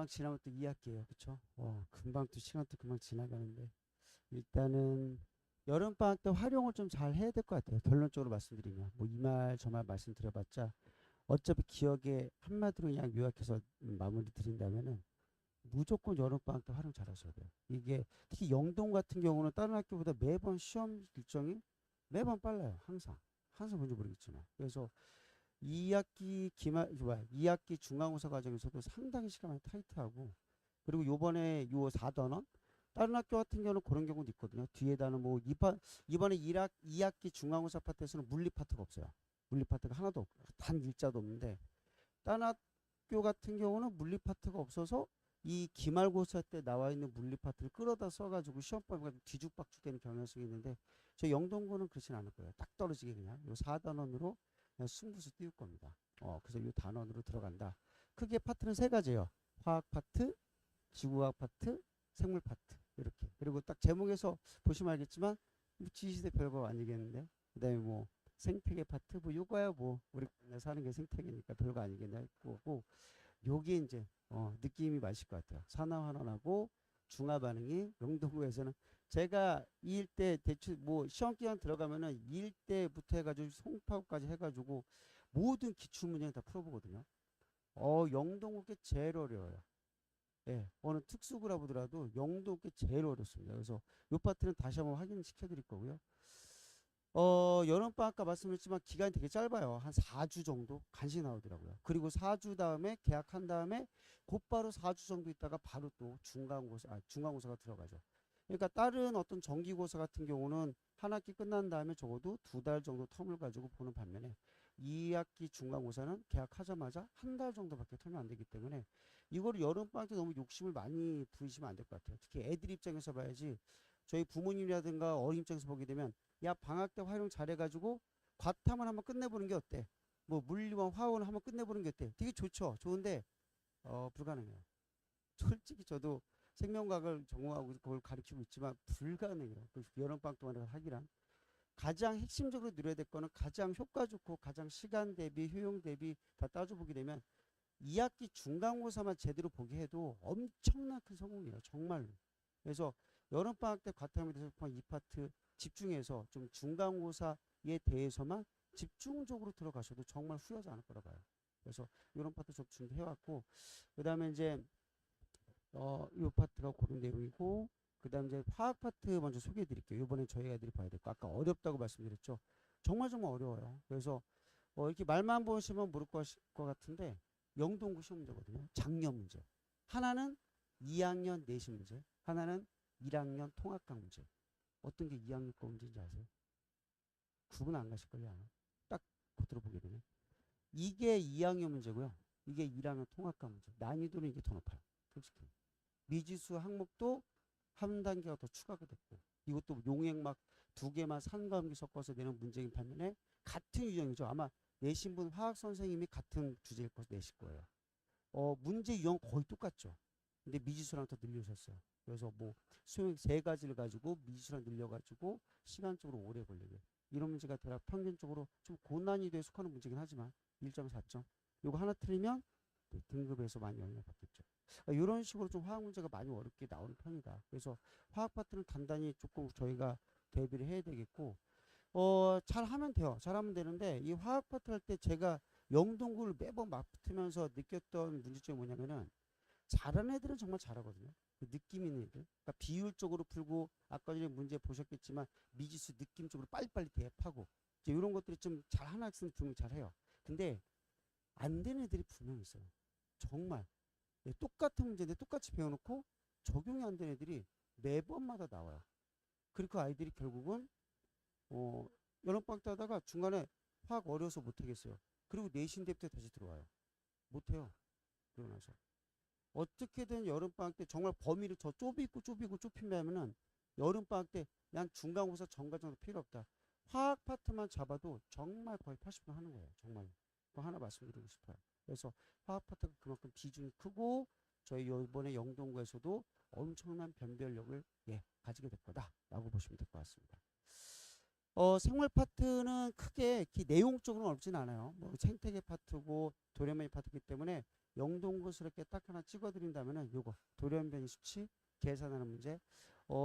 여름방학 지나면 또 2학기예요. 그쵸? 금방 또 시간 또 금방 지나가는데. 일단은 여름방학 때 활용을 좀 잘 해야 될 것 같아요. 결론적으로 말씀드리면. 뭐 이 말 저 말 말씀드려봤자 어차피 기억에 한마디로 그냥 요약해서 마무리 드린다면은 무조건 여름방학 때 활용 잘 하셔야 돼요. 이게 특히 영동 같은 경우는 다른 학교보다 매번 시험 일정이 매번 빨라요. 항상. 항상 뭔지 모르겠지만. 그래서 2학기 기말, 2학기 중간고사 과정에서도 상당히 시간 많이 타이트하고 그리고 요번에 요 4단원 다른 학교 같은 경우는 그런 경우도 있거든요. 뒤에다는 뭐 이번에 2학기 중간고사 파트에서는 물리 파트가 없어요. 물리 파트가 하나도 없고 단 일자도 없는데 다른 학교 같은 경우는 물리 파트가 없어서 이 기말고사 때 나와 있는 물리 파트를 끌어다 써가지고 시험범위가 뒤죽박죽 되는 경향성이 있는데 저 영동고는 그렇진 않을 거예요. 딱 떨어지게 그냥 요 4단원으로 그냥 승부수 띄울 겁니다. 그래서 요 단원으로 들어간다. 크게 파트는 세 가지예요. 화학 파트, 지구과학 파트, 생물 파트 이렇게. 그리고 딱 제목에서 보시면 알겠지만 뭐 지시대 별거 아니겠는데 그다음에 뭐 생태계 파트 뭐 요거야 뭐 우리 사는 게 생태계니까 별거 아니겠냐 했고 요게 이제 느낌이 맞을 것 같아요. 산화환원하고 중화 반응이 영동구에서는 제가 2일 때 대충 뭐 시험 기간 들어가면은 2일 때부터 해가지고 송파구까지 해가지고 모든 기출 문제는 다 풀어보거든요. 영동구께 제일 어려워요. 예, 어느 특수부라 보더라도 영동구께 제일 어렵습니다. 그래서 요 파트는 다시 한번 확인시켜 드릴 거고요. 여름방학 아까 말씀드렸지만 기간이 되게 짧아요. 한 4주 정도 간신히 나오더라고요. 그리고 4주 다음에 계약한 다음에 곧바로 4주 정도 있다가 바로 또 중간고사가 들어가죠. 그러니까 다른 어떤 정기고사 같은 경우는 한 학기 끝난 다음에 적어도 2달 정도 텀을 가지고 보는 반면에 2학기 중간고사는 계약하자마자 한 달 정도밖에 텀이 안 되기 때문에 이거를 여름방학 때 너무 욕심을 많이 부리시면 안 될 것 같아요. 특히 애들 입장에서 봐야지 저희 부모님이라든가 어린 입장에서 보게 되면 야 방학 때 활용 잘해가지고 과탐을 한번 끝내보는 게 어때? 뭐 물리원 화원 한번 끝내보는 게 어때? 되게 좋죠. 좋은데 불가능해요. 솔직히 저도 생명과학을 전공하고 그걸 가르치고 있지만 불가능해요. 그 여름방학 동안에 하기란 가장 핵심적으로 누려야 될 거는 가장 효과 좋고 가장 시간 대비 효용 대비 다 따져보게 되면 2학기 중간고사만 제대로 보게 해도 엄청난 큰 성공이에요. 정말로. 그래서 여름방학 때 과탐에 대해서 이 파트 집중해서 좀 중간고사에 대해서만 집중적으로 들어가셔도 정말 후회하지 않을 거라 봐요. 그래서 이런 파트 좀 준비해왔고 그 다음에 이제 이 파트가 그런 내용이고 그 다음 이제 화학 파트 먼저 소개해 드릴게요. 이번에 저희 애들이 봐야 될 거 아까 어렵다고 말씀드렸죠. 정말 정말 어려워요. 그래서 이렇게 말만 보시면 모를 것 같은데 영동구 시험 문제거든요. 작년 문제. 하나는 2학년 내신 문제. 하나는 1학년 통합강 문제. 어떤 게 2학년 거 문제인지 아세요? 구분 안 가실걸요, 아마. 딱 들어보게 되면. 이게 2학년 문제고요. 이게 1학년 통합강 문제. 난이도는 이게 더 높아요. 솔직히. 미지수 항목도 한 단계가 더 추가가 됐고. 이것도 용액 막 두 개만 산과 함께 섞어서 내는 문제인 반면에 같은 유형이죠. 아마 내신 분 화학 선생님이 같은 주제일 거 내실 거예요. 문제 유형 거의 똑같죠. 근데 미지수랑 더 늘려주셨어요. 그래서 뭐 수용 세 가지를 가지고 미지수랑 늘려가지고 시간적으로 오래 걸리게. 이런 문제가 대략 평균적으로 좀 고난이도에 속하는 문제긴 하지만 1.4점. 요거 하나 틀리면 등급에서 많이 영향을 받겠죠. 이런 식으로 좀 화학 문제가 많이 어렵게 나오는 편이다. 그래서 화학 파트는 단단히 조금 저희가 대비를 해야 되겠고 잘하면 돼요. 잘하면 되는데 이 화학 파트 할 때 제가 영동구를 매번 맞붙으면서 느꼈던 문제점이 뭐냐면은 잘하는 애들은 정말 잘하거든요. 그 느낌 있는 애들. 그러니까 비율적으로 풀고 아까 전에 문제 보셨겠지만 미지수 느낌적으로 빨리빨리 대입하고 이제 이런 것들이 좀 잘하는 학생 분명 잘해요. 근데 안 되는 애들이 분명 있어요. 정말 똑같은 문제인데 똑같이 배워놓고 적용이 안 되는 애들이 매번마다 나와요. 그리고 그 아이들이 결국은 여름방학 때 하다가 중간에 화학 어려워서 못하겠어요. 그리고 내신 대비 때 다시 들어와요. 못해요. 그러고 나서. 어떻게든 여름방학 때 정말 범위를 더 좁히고 좁히면은 여름방학 때 그냥 중간고사 전과정도 필요 없다. 화학 파트만 잡아도 정말 거의 80분 하는 거예요. 정말. 그거 하나 말씀드리고 싶어요. 그래서 화학 파트가 그만큼 비중이 크고 저희 이번에 영동구에서도 엄청난 변별력을 가지게 될 거다라고 보시면 될 것 같습니다. 생물 파트는 크게 내용적으로는 어렵진 않아요. 뭐 생태계 파트고 도레미 파트이기 때문에 영동고스럽게 딱 하나 찍어드린다면은 요거 돌연변이 수치 계산하는 문제.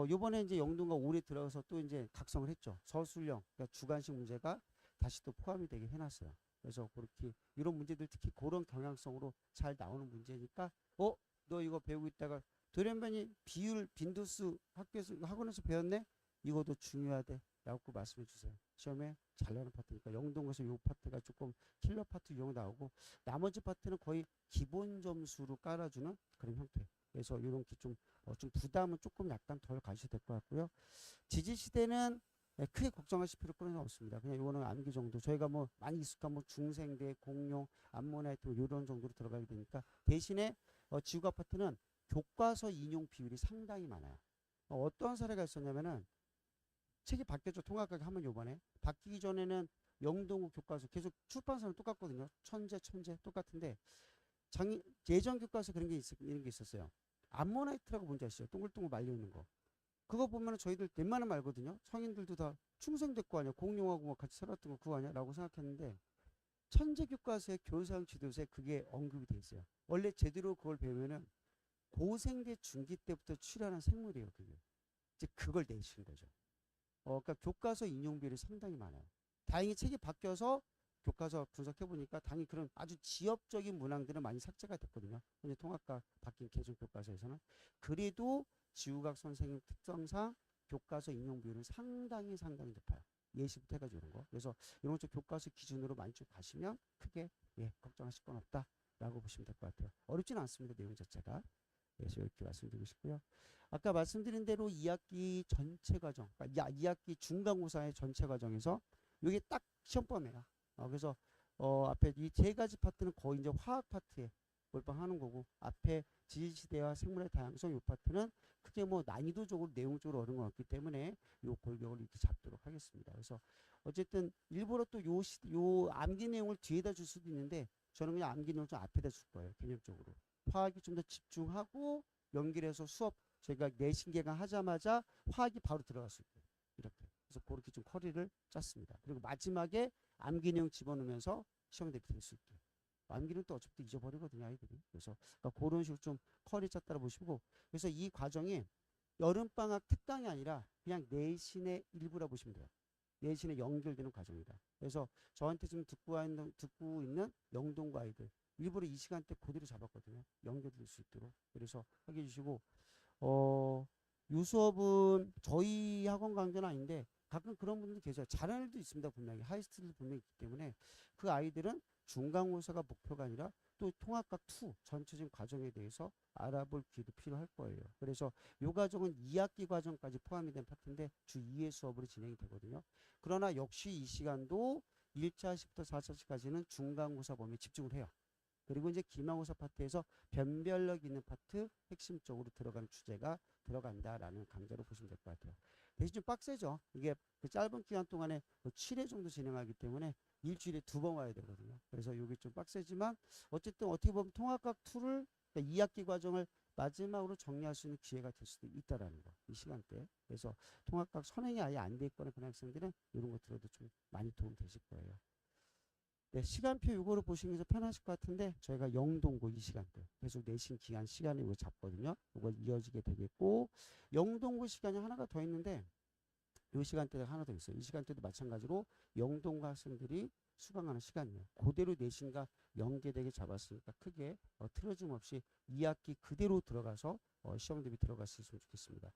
요번에 이제 영동과 올해 들어가서 또 이제 각성을 했죠. 서술형, 그러니까 주관식 문제가 다시 또 포함이 되게 해놨어요. 그래서 그렇게 이런 문제들 특히 그런 경향성으로 잘 나오는 문제니까 너 이거 배우고 있다가 돌연변이 비율 빈도수 학교에서 학원에서 배웠네? 이것도 중요하대 라고 말씀해 주세요. 시험에 잘 나오는 파트니까 영동에서 요 파트가 조금 킬러 파트 유형 나오고 나머지 파트는 거의 기본 점수로 깔아주는 그런 형태. 그래서 이런 게 좀 부담은 조금 약간 덜 가셔도 될 것 같고요. 지지시대는 크게 걱정하실 필요는 없습니다. 그냥 이거는 암기 정도. 저희가 뭐 많이 익숙한 뭐 중생대, 공룡, 암모나이트 이런 정도로 들어가게 되니까 대신에 지구과 파트는 교과서 인용 비율이 상당히 많아요. 어떤 사례가 있었냐면은 책이 바뀌었죠. 통합하게 하면 요번에 바뀌기 전에는 영동구 교과서 계속 출판사는 똑같거든요. 천재 똑같은데 예전 교과서 이런 게 있었어요. 암모나이트라고 뭔지 아시죠? 동글동글 말려 있는 거. 그거 보면은 저희들 웬만하면 알거든요. 성인들도 다 충성됐고 아니야. 공룡하고 뭐 같이 살았던 거 그거 아니야? 라고 생각했는데 천재 교과서의 교사형 지도서에 그게 언급이 돼 있어요. 원래 제대로 그걸 배우면은 고생대 중기 때부터 출연한 생물이에요. 그게. 이제 그걸 내신 거죠. 그러니까 교과서 인용 비율이 상당히 많아요. 다행히 책이 바뀌어서 교과서 분석해보니까 당연히 그런 아주 지엽적인 문항들은 많이 삭제가 됐거든요. 현재 통합과 바뀐 개정 교과서에서는. 그래도 지구과학 선생님 특성상 교과서 인용 비율은 상당히 높아요. 예시부터 해가지고 이런 거. 그래서 이런 쪽 교과서 기준으로 많이 쭉 가시면 크게 걱정하실 건 없다라고 보시면 될 것 같아요. 어렵지는 않습니다. 내용 자체가. 그래서 이렇게 말씀드리고 싶고요. 아까 말씀드린 대로 2학기 전체 과정, 그러니까 2학기 중간고사의 전체 과정에서 이게 딱 시험범이에요. 그래서 앞에 이 세 가지 파트는 거의 이제 화학 파트에 몰빵하는 거고 앞에 지질시대와 생물의 다양성 이 파트는 크게 뭐 난이도적으로 내용적으로 어려운 건 없기 때문에 요 골격을 이렇게 잡도록 하겠습니다. 그래서 어쨌든 일부러 또 요 암기 내용을 뒤에다 줄 수도 있는데 저는 그냥 암기 내용을 좀 앞에다 줄 거예요. 개념적으로. 화학이 좀 더 집중하고 연결해서 수업 저희가 내신 개강 하자마자 화학이 바로 들어갈 수 있게 이렇게. 그래서 그렇게 좀 커리를 짰습니다. 그리고 마지막에 암기 내용 집어넣으면서 시험 대비 될 수 있게. 암기는 또 어차피 잊어버리거든요, 아이들이. 그래서 그러니까 그런 식으로 좀 커리 짰다라 보시고. 그래서 이 과정이 여름방학 특강이 아니라 그냥 내신의 일부라 보시면 돼요. 내신에 연결되는 과정이다. 그래서 저한테 지금 듣고 있는 영동고 아이들 일부러 이 시간대 그대로 잡았거든요. 연결될 수 있도록. 그래서 하게 해주시고 이 수업은 저희 학원 강좌는 아닌데 가끔 그런 분들 계세요. 잘하는 애들도 있습니다. 분명히. 하이스트도 분명히 있기 때문에 그 아이들은 중간고사가 목표가 아니라 또 통합학 2 전체적인 과정에 대해서 알아볼 기회도 필요할 거예요. 그래서 이 과정은 2학기 과정까지 포함이 된 파트인데 주 2회 수업으로 진행이 되거든요. 그러나 역시 이 시간도 1차시부터 4차시까지는 중간고사 범위에 집중을 해요. 그리고 이제 기말고사 파트에서 변별력 있는 파트 핵심적으로 들어가는 주제가 들어간다라는 강좌로 보시면 될 것 같아요. 대신 좀 빡세죠. 이게 그 짧은 기간 동안에 7회 정도 진행하기 때문에 일주일에 2번 와야 되거든요. 그래서 이게 좀 빡세지만 어쨌든 어떻게 보면 통합학 2를 그러니까 2학기 과정을 마지막으로 정리할 수 있는 기회가 될 수도 있다라는 거. 이 시간대. 그래서 통합학 선행이 아예 안 돼 있거나 그런 학생들은 이런 거 들어도 좀 많이 도움 되실 거예요. 네, 시간표 이거를 보시면서 편하실 것 같은데 저희가 영동고 이 시간대 계속 내신 기간 시간을 이거 잡거든요. 이걸 이어지게 되겠고 영동고 시간이 하나가 더 있는데 이 시간대가 하나 더 있어요. 이 시간대도 마찬가지로 영동고 학생들이 수강하는 시간이에요. 그대로 내신과 연계되게 잡았으니까 크게 틀어짐 없이 2학기 그대로 들어가서 시험 대비 들어갈 수 있으면 좋겠습니다.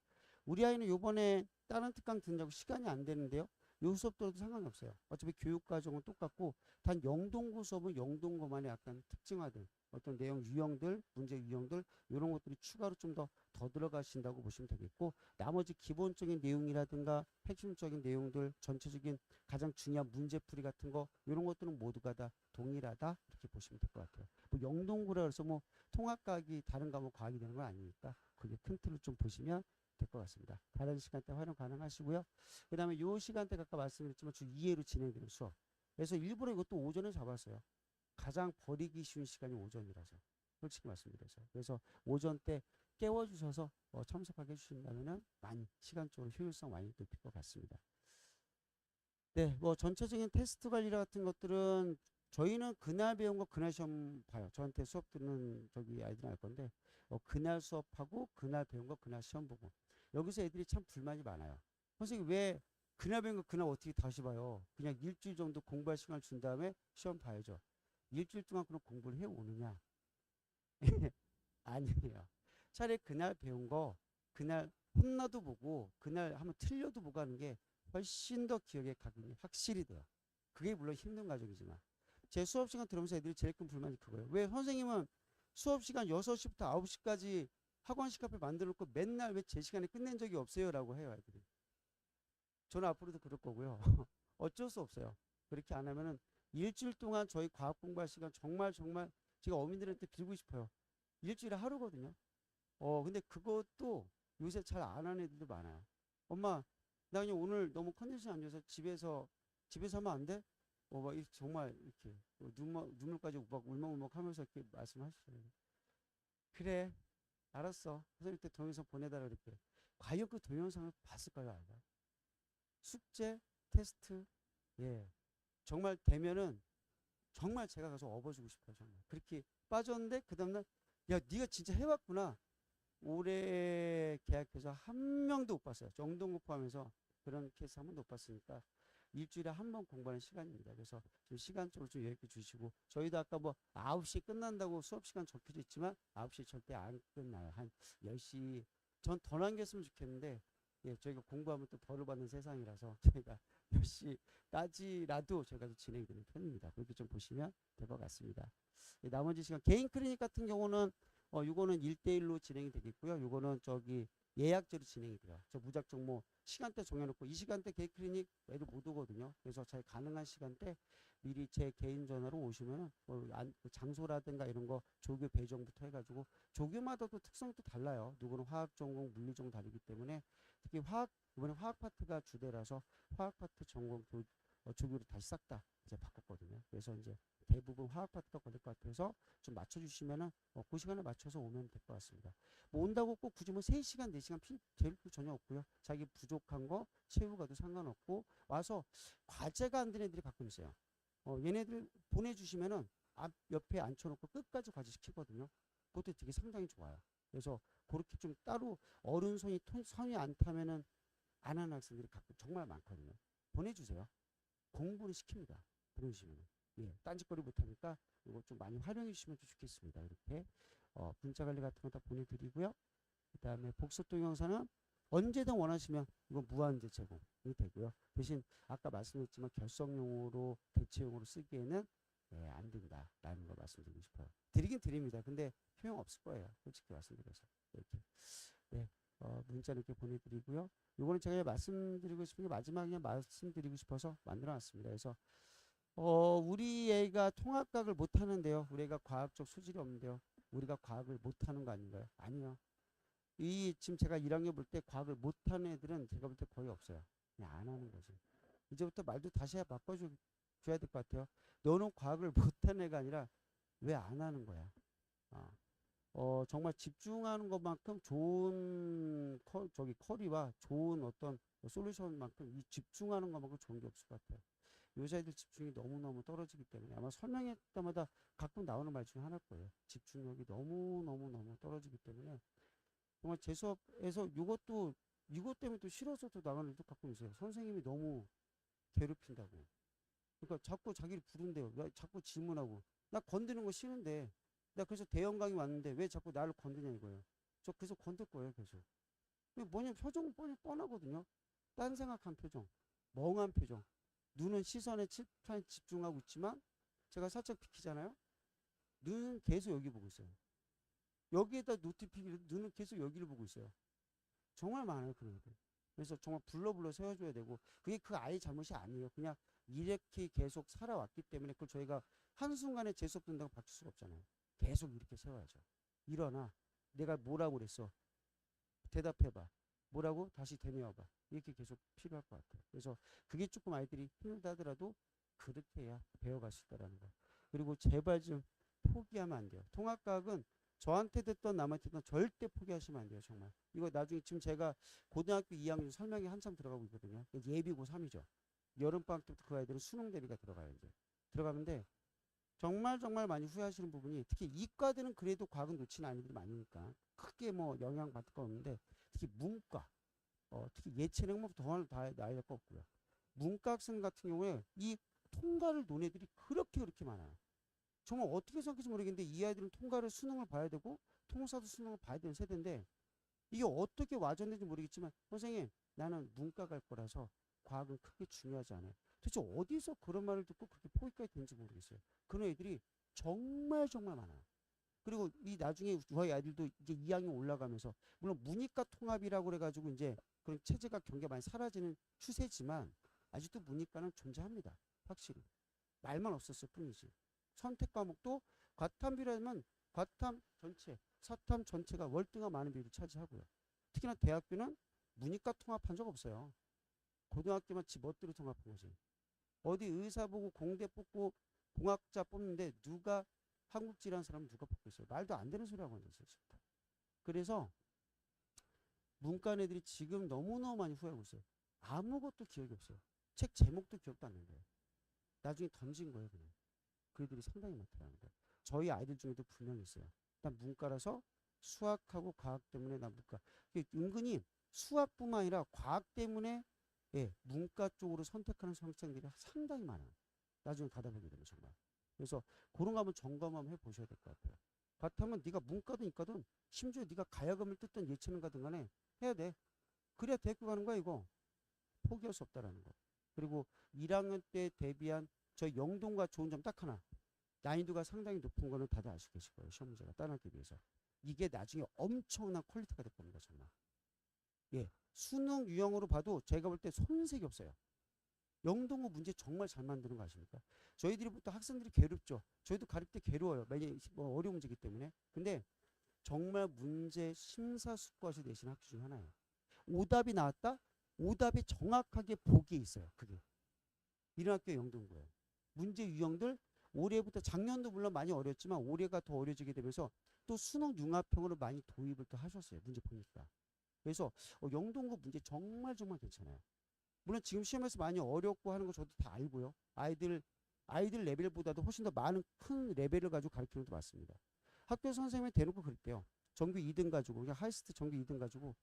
우리 아이는 요번에 다른 특강 듣느라고 시간이 안 되는데요. 요 수업 들어도 상관이 없어요. 어차피 교육과정은 똑같고 단 영동고 수업은 영동고만의 약간 특징화된 어떤 내용 유형들, 문제 유형들 이런 것들이 추가로 좀 더 들어가신다고 보시면 되겠고 나머지 기본적인 내용이라든가 핵심적인 내용들 전체적인 가장 중요한 문제풀이 같은 거 이런 것들은 모두가 다 동일하다 이렇게 보시면 될 것 같아요. 뭐 영동고라 해서 뭐 통합과학이 다른 과목 과학이 되는 건 아니니까 그게 큰 틀을 좀 보시면 될 것 같습니다. 다른 시간대 활용 가능하시고요. 그 다음에 요 시간대 아까 말씀드렸지만 주 2회로 진행되는 수업. 그래서 일부러 이것도 오전에 잡았어요. 가장 버리기 쉬운 시간이 오전이라서. 솔직히 말씀드려서. 그래서 오전 때 깨워주셔서 참석하게 해주신다면 많이 시간적으로 효율성 많이 높일 것 같습니다. 네, 뭐 전체적인 테스트 관리 같은 것들은 저희는 그날 배운 거 그날 시험 봐요. 저한테 수업 듣는 저기 아이들은 알 건데 그날 수업하고 그날 배운 거 그날 시험 보고 여기서 애들이 참 불만이 많아요. 선생님 왜 그날 배운 거 그날 어떻게 다시 봐요? 그냥 일주일 정도 공부할 시간을 준 다음에 시험 봐야죠. 일주일 동안 그럼 공부를 해오느냐? 아니에요. 차라리 그날 배운 거 그날 혼나도 보고 그날 한번 틀려도 보고 하는 게 훨씬 더 기억에 각인이 확실히 돼요. 그게 물론 힘든 과정이지만 제 수업 시간 들으면서 애들이 제일 큰 불만이 그거예요. 왜 선생님은 수업 시간 6시부터 9시까지 학원 시간표 만들어 놓고 맨날 왜 제 시간에 끝낸 적이 없어요? 라고 해요, 애들이. 저는 앞으로도 그럴 거고요. 어쩔 수 없어요. 그렇게 안 하면은 일주일 동안 저희 과학 공부할 시간 정말 정말 제가 어민들한테 빌고 싶어요. 일주일에 하루거든요. 근데 그것도 요새 잘 안 하는 애들도 많아요. 엄마, 나 그냥 오늘 너무 컨디션이 안 좋아서 집에서 하면 안 돼? 막 정말 이렇게 눈물까지 막 울먹울먹 하면서 이렇게 말씀하시잖아요. 그래, 알았어. 선생님 때 동영상 보내달라 그랬대. 과연 그 동영상을 봤을까요, 아이가? 숙제, 테스트, 예. 정말 되면은 정말 제가 가서 업어주고 싶어요, 정말. 그렇게 빠졌는데 그 다음날 야, 네가 진짜 해왔구나. 올해 계약해서 한 명도 못 봤어요. 정동구 포함해서 그런 케이스 한 번도 못 봤으니까 일주일에 한 번 공부하는 시간입니다. 그래서 좀 시간적으로 좀 여유있게 주시고 저희도 아까 뭐 9시 끝난다고 수업 시간 적혀져 있지만 9시 절대 안 끝나요. 한 10시 전 더 남겼으면 좋겠는데 예, 저희가 공부하면 또 벌을 받는 세상이라서 저희가 10시까지라도 저희가 진행되는 편입니다. 그렇게 좀 보시면 될 것 같습니다. 예, 나머지 시간 개인 클리닉 같은 경우는 요거는 1대1로 진행이 되겠고요. 요거는 저기 예약제로 진행이 돼요. 저 무작정 뭐 시간대 정해놓고 이 시간대 개인 클리닉 애들 못 오거든요. 그래서 저희 가능한 시간대 미리 제 개인 전화로 오시면은 그 장소라든가 이런 거 조교 배정부터 해가지고 조교마다 또 특성이 또 달라요. 누구는 화학 전공, 물리 전공 다르기 때문에 특히 이번에 화학 파트가 주대라서 화학 파트 전공 조교를 다시 싹 다 이제 바꿨거든요. 그래서 이제 대부분 화학 파트가 걸릴 것 같아서 좀 맞춰주시면은 그 시간에 맞춰서 오면 될 것 같습니다. 뭐 온다고 꼭 굳이 뭐 3시간, 4시간 될 필요 전혀 없고요. 자기 부족한 거 채우가도 상관없고 와서 과제가 안 되는 애들이 가끔 있어요. 얘네들 보내주시면은 옆에 앉혀놓고 끝까지 과제 시키거든요. 그것도 되게 상당히 좋아요. 그래서 그렇게 좀 따로 어른 손이 안 타면은 안 하는 학생들이 가끔 정말 많거든요. 보내주세요. 공부를 시킵니다. 보내주시면. 예, 딴짓거리 못하니까 이거 좀 많이 활용해 주시면 좋겠습니다. 이렇게 문자 관리 같은 거 다 보내드리고요. 그 다음에 복습 동영상은 언제든 원하시면 이건 무한제 제공이 되고요. 대신 아까 말씀드렸지만 결석용으로 대체용으로 쓰기에는 안 된다라는 걸 말씀드리고 싶어요. 드리긴 드립니다. 근데 효용 없을 거예요. 솔직히 말씀드려서 이렇게 문자 이렇게 보내드리고요. 요거는 제가 말씀드리고 싶은 게 마지막에 그냥 말씀드리고 싶어서 만들어놨습니다. 그래서 우리 애가 통합과학을 못하는데요. 우리 애가 과학적 소질이 없는데요. 우리가 과학을 못하는 거 아닌가요? 아니요. 지금 제가 1학년 볼 때 과학을 못하는 애들은 제가 볼 때 거의 없어요. 그냥 안 하는 거지. 이제부터 말도 다시 바꿔줘야 될 것 같아요. 너는 과학을 못하는 애가 아니라 왜 안 하는 거야? 정말 집중하는 것만큼 좋은 커리와 좋은 어떤 솔루션만큼 이 집중하는 것만큼 좋은 게 없을 것 같아요. 여자애들 집중이 너무너무 떨어지기 때문에 아마 설명할 때마다 가끔 나오는 말 중에 하나일 거예요. 집중력이 너무너무너무 떨어지기 때문에 정말 제 수업에서 이것 때문에 또 싫어서도 나가는 애도 가끔 있어요. 선생님이 너무 괴롭힌다고. 그러니까 자꾸 자기를 부른대요. 자꾸 질문하고. 나 건드는 거 싫은데. 나 그래서 대형 강의 왔는데 왜 자꾸 나를 건드냐 이거예요. 저 계속 건들 거예요. 계속. 뭐냐면 표정은 뻔하거든요. 딴 생각한 표정. 멍한 표정. 눈은 시선에 칠판에 집중하고 있지만 제가 살짝 비키잖아요. 눈은 계속 여기 보고 있어요. 여기에다 노티피케이션 눈은 계속 여기를 보고 있어요. 정말 많아요. 그런 애들. 그래서 정말 불러 세워줘야 되고 그게 그 아이 잘못이 아니에요. 그냥 이렇게 계속 살아왔기 때문에 그걸 저희가 한순간에 재수 없는다고 바뀔 수가 없잖아요. 계속 이렇게 세워야죠. 일어나. 내가 뭐라고 그랬어. 대답해봐. 뭐라고? 다시 되뇌어봐. 이렇게 계속 필요할 것 같아요. 그래서 그게 조금 아이들이 힘들다 하더라도 그렇게 해야 배워갈 수 있다는 거. 그리고 제발 좀 포기하면 안 돼요. 통합과학은 저한테 듣던 남한테 듣던 절대 포기하시면 안 돼요. 정말. 이거 나중에 지금 제가 고등학교 2학년 설명이 한참 들어가고 있거든요. 예비 고3이죠. 여름방학 때부터 그 아이들은 수능 대비가 들어가요. 이제. 들어가는데 정말 정말 많이 후회하시는 부분이 특히 이과들은 그래도 과학은 놓치는 아이들이 많으니까 크게 뭐 영향받을 거 없는데 특히 문과 특히 예체능 뭐 더할 나야 될 거 없고요. 문과 학생 같은 경우에 이 통과를 논 애들이 그렇게 많아요. 정말 어떻게 생각할지 모르겠는데 이 아이들은 통과를 수능을 봐야 되고 통사도 수능을 봐야 되는 세대인데 이게 어떻게 와줬는지 모르겠지만 선생님 나는 문과 갈 거라서 과학은 크게 중요하지 않아요. 도대체 어디서 그런 말을 듣고 그렇게 포기까지 되는지 모르겠어요. 그런 애들이 정말 정말 많아요. 그리고 이 나중에 저희 아이들도 이제 2학년 올라가면서 물론 문이과 통합이라고 그래가지고 이제 그런 체제가 경계가 많이 사라지는 추세지만 아직도 문이과는 존재합니다. 확실히 말만 없었을 뿐이지. 선택 과목도 과탐비라면 과탐 전체, 사탐 전체가 월등한 많은 비율을 차지하고요. 특히나 대학교는 문이과 통합한 적 없어요. 고등학교만 지 멋대로 통합한 거지. 어디 의사 보고 공대 뽑고 공학자 뽑는데 누가 한국지라는 사람은 누가 뽑고 있어요. 말도 안 되는 소리 하고 앉았어요. 그래서 문과 애들이 지금 너무너무 많이 후회하고 있어요. 아무것도 기억이 없어요. 책 제목도 기억도 안 나는 거예요. 나중에 던진 거예요. 그냥. 그 애들이 상당히 많더라는 거예요. 저희 아이들 중에도 분명히 있어요. 난 문과라서 수학하고 과학 때문에 난 문과. 은근히 수학뿐만 아니라 과학 때문에 문과 쪽으로 선택하는 학생들이 상당히 많아요. 나중에 가다 보게 되면 정말. 그래서 그런 거 한번 점검 한번 해보셔야 될 것 같아요. 그렇다면 네가 문과든 이과든 심지어 네가 가야금을 뜯든 예체능 가든 간에 해야 돼. 그래야 대학교 가는 거야 이거. 포기할 수 없다라는 거. 그리고 1학년 때 대비한 저희 영동과 좋은 점 딱 하나. 난이도가 상당히 높은 거는 다들 알 수 계실 거예요. 시험 문제가 다른 학교에 비해서. 이게 나중에 엄청난 퀄리티가 될 겁니다. 정말. 수능 유형으로 봐도 제가 볼 때 손색이 없어요. 영동고 문제 정말 잘 만드는 거 아십니까? 저희들이 보통 학생들이 괴롭죠. 저희도 가릴 때 괴로워요. 매년 뭐 어려운 문제이기 때문에. 근데 정말 문제 심사숙고하셔서 내시는 학교 중에 하나예요. 오답이 나왔다? 오답이 정확하게 보기에 있어요. 그게. 이런 학교의 영동고예요. 문제 유형들 올해부터 작년도 물론 많이 어렵지만 올해가 더 어려지게 되면서 또 수능 융합형으로 많이 도입을 또 하셨어요. 문제 보니까. 그래서 영동고 문제 정말 정말 괜찮아요. 물론 지금 시험에서 많이 어렵고 하는 거 저도 다 알고요. 아이들 레벨보다도 훨씬 더 많은 큰 레벨을 가지고 가르치는 것도 맞습니다. 학교 선생님이 대놓고 그랬대요. 전교 2등 가지고 그냥 하이스트 전교 2등 가지고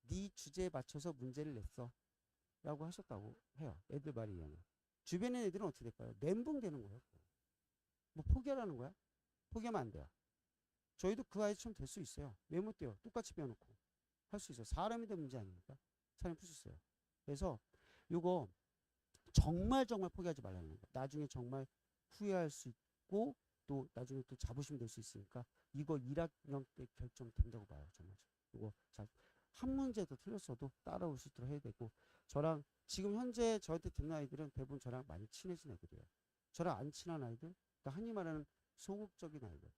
네 주제에 맞춰서 문제를 냈어 라고 하셨다고 해요. 애들 말에 의하면. 주변의 애들은 어떻게 될까요? 멘붕 되는 거예요. 뭐 포기하라는 거야? 포기하면 안 돼요. 저희도 그 아이처럼 될 수 있어요. 왜 못 돼요? 똑같이 배워놓고 할 수 있어요. 사람이 된 문제 아닙니까? 사람이 풀 수 있어요. 그래서 요거 정말 정말 포기하지 말라는 거예요. 나중에 정말 후회할 수 있고 또 나중에 또 자부심 될 수 있으니까 이거 1학년 때 결정된다고 봐요. 정말 이거 한 문제 더 틀렸어도 따라올 수 있도록 해야 되고 저랑 지금 현재 저한테 듣는 아이들은 대부분 저랑 많이 친해진 애들이에요. 저랑 안 친한 아이들, 그러니까 흔히 말하는 소극적인 아이들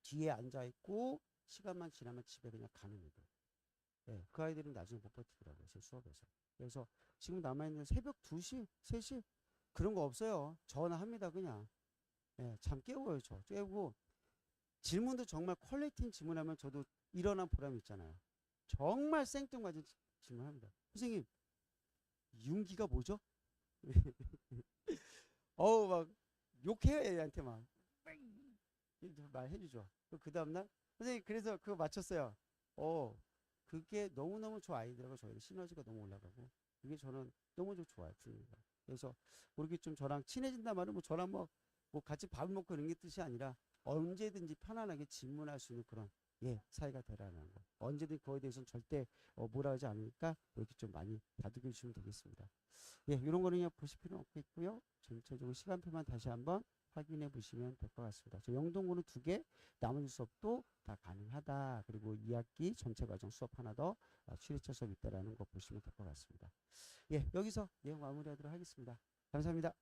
뒤에 앉아있고 시간만 지나면 집에 그냥 가는 애들. 그 아이들은 나중에 못 버티더라고요. 제 수업에서. 그래서 지금 남아있는 새벽 2시, 3시 그런 거 없어요. 전화합니다 그냥. 잠 깨워요. 저 깨우고 질문도 정말 퀄리티인 질문하면 저도 일어난 보람이 있잖아요. 정말 생뚱맞은 질문합니다. 선생님 윤기가 뭐죠? 막 욕해요 애한테 막 말해주죠. 그 다음날 선생님 그래서 그거 맞췄어요. 그게 너무너무 저 아이들하고 저희들 시너지가 너무 올라가고 그게 저는 너무 좀 좋아요. 분위기가. 그래서 모르게 좀 저랑 친해진다 말은 뭐 저랑 뭐 같이 밥을 먹고 이런 게 뜻이 아니라 언제든지 편안하게 질문할 수 있는 그런 사이가 되라는 거. 언제든 그거에 대해서는 절대 뭐라 하지 않으니까 이렇게 좀 많이 다독여 주시면 되겠습니다. 이런 거는 그냥 보실 필요는 없겠고요. 전체적으로 시간표만 다시 한번 확인해 보시면 될 것 같습니다. 저 영동고는 2개, 나머지 수업도 다 가능하다. 그리고 2학기 전체 과정 수업 하나 더 출입처 수업 있다라는 거 보시면 될 것 같습니다. 여기서 내용 마무리하도록 하겠습니다. 감사합니다.